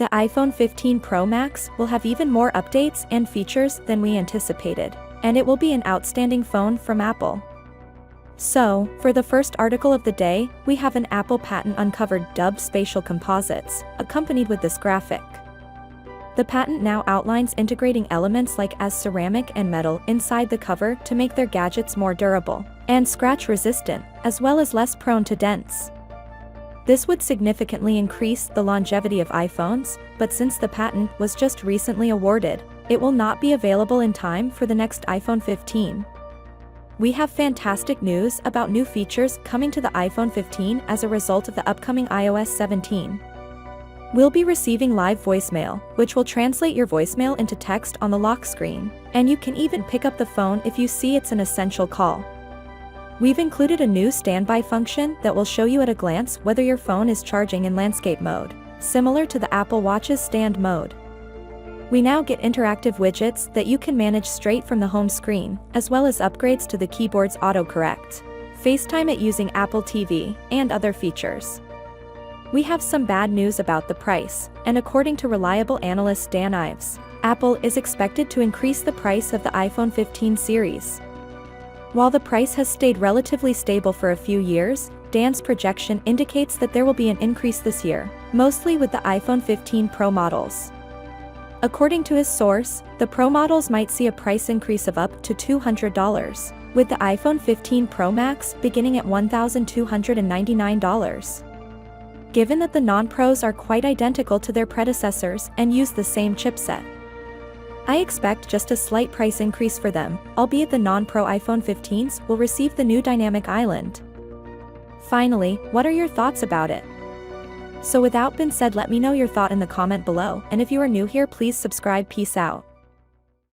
The iPhone 15 Pro Max will have even more updates and features than we anticipated, and it will be an outstanding phone from Apple. So, for the first article of the day, we have an Apple patent uncovered dubbed spatial composites, accompanied with this graphic. The patent now outlines integrating elements like as ceramic and metal inside the cover to make their gadgets more durable and scratch-resistant, as well as less prone to dents. This would significantly increase the longevity of iPhones, but since the patent was just recently awarded, it will not be available in time for the next iPhone 15. We have fantastic news about new features coming to the iPhone 15 as a result of the upcoming iOS 17. We'll be receiving live voicemail, which will translate your voicemail into text on the lock screen, and you can even pick up the phone if you see it's an essential call. We've included a new standby function that will show you at a glance whether your phone is charging in landscape mode, similar to the Apple Watch's stand mode. We now get interactive widgets that you can manage straight from the home screen, as well as upgrades to the keyboard's autocorrect, FaceTime it using Apple TV, and other features. We have some bad news about the price, and according to reliable analyst Dan Ives, Apple is expected to increase the price of the iPhone 15 series. While the price has stayed relatively stable for a few years, Dan's projection indicates that there will be an increase this year, mostly with the iPhone 15 Pro models. According to his source, the Pro models might see a price increase of up to $200, with the iPhone 15 Pro Max beginning at $1,299. Given that the non-Pros are quite identical to their predecessors and use the same chipset, I expect just a slight price increase for them, albeit the non-Pro iPhone 15s will receive the new Dynamic Island. Finally, what are your thoughts about it? So without being said, let me know your thought in the comment below, and if you are new here, please subscribe. Peace out.